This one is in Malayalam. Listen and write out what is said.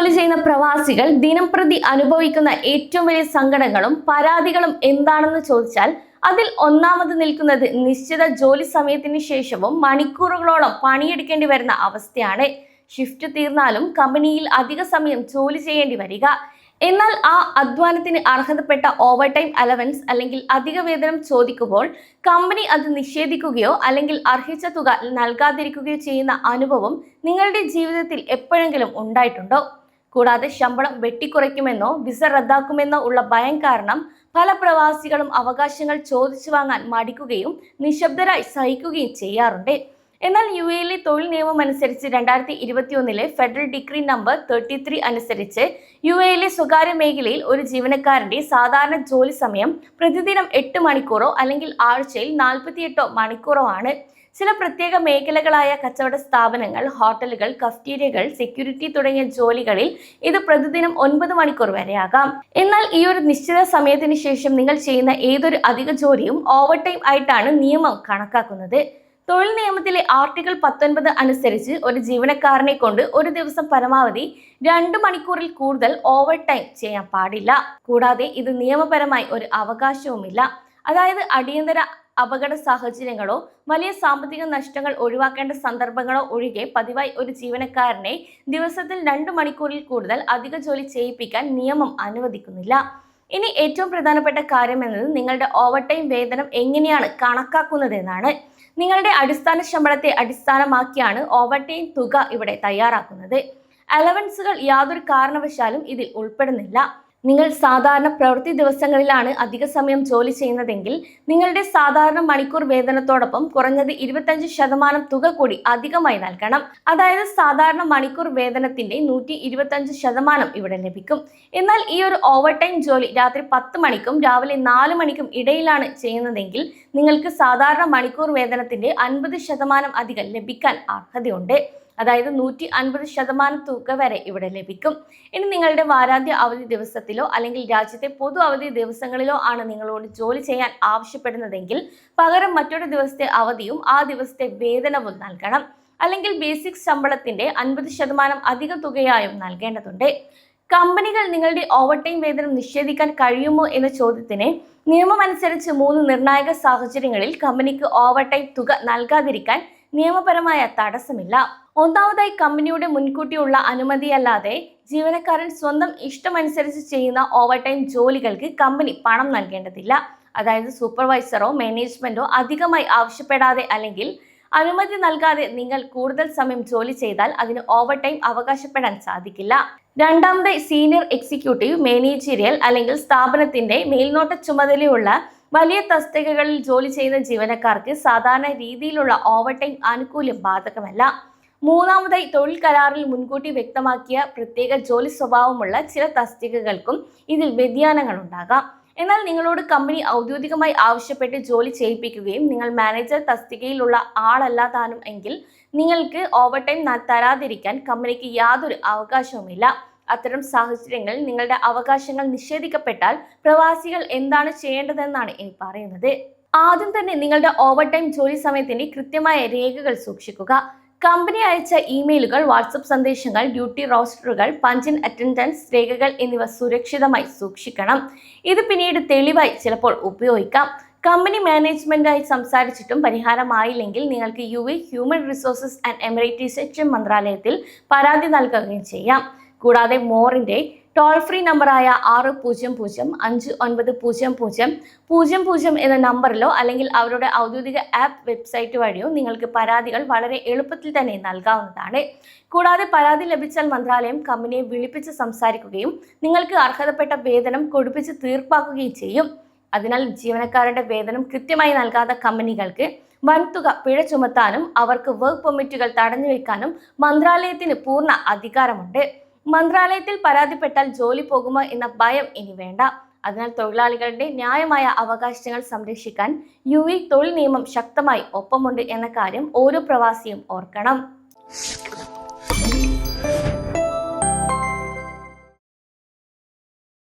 ജോലി ചെയ്യുന്ന പ്രവാസികൾ ദിനംപ്രതി അനുഭവിക്കുന്ന ഏറ്റവും വലിയ സങ്കടങ്ങളും പരാതികളും എന്താണെന്ന് ചോദിച്ചാൽ അതിൽ ഒന്നാമത് നിൽക്കുന്നത് നിശ്ചിത ജോലി സമയത്തിന് ശേഷവും മണിക്കൂറുകളോളം പണിയെടുക്കേണ്ടി വരുന്ന അവസ്ഥയാണ്. ഷിഫ്റ്റ് തീർന്നാലും കമ്പനിയിൽ അധിക സമയം ജോലി ചെയ്യേണ്ടി വരിക. എന്നാൽ ആ അധ്വാനത്തിന് അർഹതപ്പെട്ട ഓവർ ടൈം അലവൻസ് അല്ലെങ്കിൽ അധിക വേതനം ചോദിക്കുമ്പോൾ കമ്പനി അത് നിഷേധിക്കുകയോ അല്ലെങ്കിൽ അർഹിച്ച തുക നൽകാതിരിക്കുകയോ ചെയ്യുന്ന അനുഭവം നിങ്ങളുടെ ജീവിതത്തിൽ എപ്പോഴെങ്കിലും ഉണ്ടായിട്ടുണ്ടോ? കൂടാതെ ശമ്പളം വെട്ടിക്കുറയ്ക്കുമെന്നോ വിസ റദ്ദാക്കുമെന്നോ ഉള്ള ഭയം കാരണം പല പ്രവാസികളും അവകാശങ്ങൾ ചോദിച്ചു വാങ്ങാൻ മടിക്കുകയും നിശബ്ദരായി സഹിക്കുകയും ചെയ്യാറുണ്ട്. എന്നാൽ യുഎയിലെ തൊഴിൽ നിയമം അനുസരിച്ച് 2021 ഫെഡറൽ ഡിക്രി നമ്പർ 33 അനുസരിച്ച് യുഎയിലെ സ്വകാര്യ മേഖലയിൽ ഒരു ജീവനക്കാരന്റെ സാധാരണ ജോലി സമയം പ്രതിദിനം 8 മണിക്കൂറോ അല്ലെങ്കിൽ ആഴ്ചയിൽ 48 മണിക്കൂറോ ആണ്. ചില പ്രത്യേക മേഖലകളായ കച്ചവട സ്ഥാപനങ്ങൾ, ഹോട്ടലുകൾ, കഫ്റ്റീരിയകൾ, സെക്യൂരിറ്റി തുടങ്ങിയ ജോലികളിൽ ഇത് പ്രതിദിനം 9 മണിക്കൂർ വരെയാകാം. എന്നാൽ ഈ ഒരു നിശ്ചിത സമയത്തിന് ശേഷം നിങ്ങൾ ചെയ്യുന്ന ഏതൊരു അധിക ജോലിയും ഓവർ ടൈം ആയിട്ടാണ് നിയമം കണക്കാക്കുന്നത്. തൊഴിൽ നിയമത്തിലെ ആർട്ടിക്കിൾ 19 അനുസരിച്ച് ഒരു ജീവനക്കാരനെ കൊണ്ട് ഒരു ദിവസം പരമാവധി 2 മണിക്കൂറിൽ കൂടുതൽ ഓവർ ടൈം ചെയ്യാൻ പാടില്ല. കൂടാതെ ഇത് നിയമപരമായി ഒരു അവകാശവുമില്ല. അതായത് അടിയന്തര അപകട സാഹചര്യങ്ങളോ വലിയ സാമ്പത്തിക നഷ്ടങ്ങൾ ഒഴിവാക്കേണ്ട സന്ദർഭങ്ങളോ ഒഴികെ പതിവായി ഒരു ജീവനക്കാരനെ ദിവസത്തിൽ 2 മണിക്കൂറിൽ കൂടുതൽ അധിക ജോലി ചെയ്യിപ്പിക്കാൻ നിയമം അനുവദിക്കുന്നില്ല. ഇനി ഏറ്റവും പ്രധാനപ്പെട്ട കാര്യം എന്നത് നിങ്ങളുടെ ഓവർ ടൈം വേതനം എങ്ങനെയാണ് കണക്കാക്കുന്നത് എന്നാണ്. നിങ്ങളുടെ അടിസ്ഥാന ശമ്പളത്തെ അടിസ്ഥാനമാക്കിയാണ് ഓവർ ടൈം തുക ഇവിടെ തയ്യാറാക്കുന്നത്. അലവൻസുകൾ യാതൊരു കാരണവശാലും ഇതിൽ ഉൾപ്പെടുന്നില്ല. നിങ്ങൾ സാധാരണ പ്രവൃത്തി ദിവസങ്ങളിലാണ് അധിക സമയം ജോലി ചെയ്യുന്നതെങ്കിൽ നിങ്ങളുടെ സാധാരണ മണിക്കൂർ വേതനത്തോടൊപ്പം കുറഞ്ഞത് 25% തുക കൂടി അധികമായി നൽകണം. അതായത് സാധാരണ മണിക്കൂർ വേതനത്തിന്റെ 125% ഇവിടെ ലഭിക്കും. എന്നാൽ ഈ ഒരു ഓവർ ടൈം ജോലി രാത്രി 10 മണിക്കും രാവിലെ 4 മണിക്കും ഇടയിലാണ് ചെയ്യുന്നതെങ്കിൽ നിങ്ങൾക്ക് സാധാരണ മണിക്കൂർ വേതനത്തിന്റെ 50% അധികം ലഭിക്കാൻ അർഹതയുണ്ട്. അതായത് 150% തുക വരെ ഇവിടെ ലഭിക്കും. ഇനി നിങ്ങളുടെ വാരാന്ത്യ അവധി ദിവസത്തിലോ അല്ലെങ്കിൽ രാജ്യത്തെ പൊതു അവധി ദിവസങ്ങളിലോ ആണ് നിങ്ങളോട് ജോലി ചെയ്യാൻ ആവശ്യപ്പെടുന്നതെങ്കിൽ പകരം മറ്റൊരു ദിവസത്തെ അവധിയും ആ ദിവസത്തെ വേതനവും നൽകണം. അല്ലെങ്കിൽ ബേസിക് ശമ്പളത്തിന്റെ 50% അധിക തുകയായും നൽകേണ്ടതുണ്ട്. കമ്പനികൾ നിങ്ങളുടെ ഓവർ ടൈം വേതനം നിഷേധിക്കാൻ കഴിയുമോ എന്ന ചോദ്യത്തിന് നിയമമനുസരിച്ച് 3 നിർണായക സാഹചര്യങ്ങളിൽ കമ്പനിക്ക് ഓവർ ടൈം തുക നൽകാതിരിക്കാൻ നിയമപരമായ തടസ്സമില്ല. ഒന്നാമതായി, കമ്പനിയുടെ മുൻകൂട്ടിയുള്ള അനുമതിയല്ലാതെ ജീവനക്കാരൻ സ്വന്തം ഇഷ്ടമനുസരിച്ച് ചെയ്യുന്ന ഓവർ ടൈം ജോലികൾക്ക് കമ്പനി പണം നൽകേണ്ടതില്ല. അതായത് സൂപ്പർവൈസറോ മാനേജ്മെന്റോ അധികമായി ആവശ്യപ്പെടാതെ അല്ലെങ്കിൽ അനുമതി നൽകാതെ നിങ്ങൾ കൂടുതൽ സമയം ജോലി ചെയ്താൽ അതിന് ഓവർ ടൈം അവകാശപ്പെടാൻ സാധിക്കില്ല. രണ്ടാമതായി, സീനിയർ എക്സിക്യൂട്ടീവ്, മാനേജീരിയൽ അല്ലെങ്കിൽ സ്ഥാപനത്തിന്റെ മേൽനോട്ട ചുമതലയുള്ള വലിയ തസ്തികകളിൽ ജോലി ചെയ്യുന്ന ജീവനക്കാർക്ക് സാധാരണ രീതിയിലുള്ള ഓവർ ടൈം ആനുകൂല്യം ബാധകമല്ല. മൂന്നാമതായി, തൊഴിൽ കരാറിൽ മുൻകൂട്ടി വ്യക്തമാക്കിയ പ്രത്യേക ജോലി സ്വഭാവമുള്ള ചില തസ്തികകൾക്കും ഇതിൽ വ്യതിയാനങ്ങൾ ഉണ്ടാകാം. എന്നാൽ നിങ്ങളോട് കമ്പനി ഔദ്യോഗികമായി ആവശ്യപ്പെട്ട് ജോലി ചെയ്യിപ്പിക്കുകയും നിങ്ങൾ മാനേജർ തസ്തികയിലുള്ള ആളല്ലാതാനും എങ്കിൽ നിങ്ങൾക്ക് ഓവർ ടൈം തരാതിരിക്കാൻ കമ്പനിക്ക് യാതൊരു അവകാശവുമില്ല. അത്തരം സാഹചര്യങ്ങളിൽ നിങ്ങളുടെ അവകാശങ്ങൾ നിഷേധിക്കപ്പെട്ടാൽ പ്രവാസികൾ എന്താണ് ചെയ്യേണ്ടതെന്നാണ് ഇനി പറയുന്നത്. ആദ്യം തന്നെ നിങ്ങളുടെ ഓവർ ടൈം ജോലി സമയത്തിന്റെ കൃത്യമായ രേഖകൾ സൂക്ഷിക്കുക. കമ്പനി അയച്ച ഇമെയിലുകൾ, വാട്സപ്പ് സന്ദേശങ്ങൾ, ഡ്യൂട്ടി റോസ്റ്ററുകൾ, പഞ്ച് ഇൻ അറ്റൻഡൻസ് രേഖകൾ എന്നിവ സുരക്ഷിതമായി സൂക്ഷിക്കണം. ഇത് പിന്നീട് തെളിവായി ചിലപ്പോൾ ഉപയോഗിക്കാം. കമ്പനി മാനേജ്മെന്റായി സംസാരിച്ചിട്ടും പരിഹാരമായില്ലെങ്കിൽ നിങ്ങൾക്ക് യുഎഇ ഹ്യൂമൻ റിസോഴ്സസ് ആൻഡ് എമിറേറ്റീസ് മന്ത്രാലയത്തിൽ പരാതി നൽകുകയും ചെയ്യാം. കൂടാതെ മോറിന്റെ ടോൾ ഫ്രീ നമ്പറായ 600-5900-00 എന്ന നമ്പറിലോ അല്ലെങ്കിൽ അവരുടെ ഔദ്യോഗിക ആപ്പ് വെബ്സൈറ്റ് വഴിയോ നിങ്ങൾക്ക് പരാതികൾ വളരെ എളുപ്പത്തിൽ തന്നെ നൽകാവുന്നതാണ്. കൂടാതെ പരാതി ലഭിച്ചാൽ മന്ത്രാലയം കമ്പനിയെ വിളിപ്പിച്ച് സംസാരിക്കുകയും നിങ്ങൾക്ക് അർഹതപ്പെട്ട വേതനം കൊടുപ്പിച്ച് തീർപ്പാക്കുകയും ചെയ്യും. അതിനാൽ ജീവനക്കാരുടെ വേതനം കൃത്യമായി നൽകാത്ത കമ്പനികൾക്ക് വൻതുക പിഴ ചുമത്താനും അവർക്ക് വർക്ക് പെർമിറ്റുകൾ തടഞ്ഞു വെക്കാനും മന്ത്രാലയത്തിന് പൂർണ്ണ അധികാരമുണ്ട്. മന്ത്രാലയത്തിൽ പരാതിപ്പെട്ടാൽ ജോലി പോകുമോ എന്ന ഭയം ഇനി വേണ്ട. അതിനാൽ തൊഴിലാളികളുടെ ന്യായമായ അവകാശങ്ങൾ സംരക്ഷിക്കാൻ യുഎഇ തൊഴിൽ നിയമം ശക്തമായി ഒപ്പമുണ്ട് എന്ന കാര്യം ഓരോ പ്രവാസിയും ഓർക്കണം.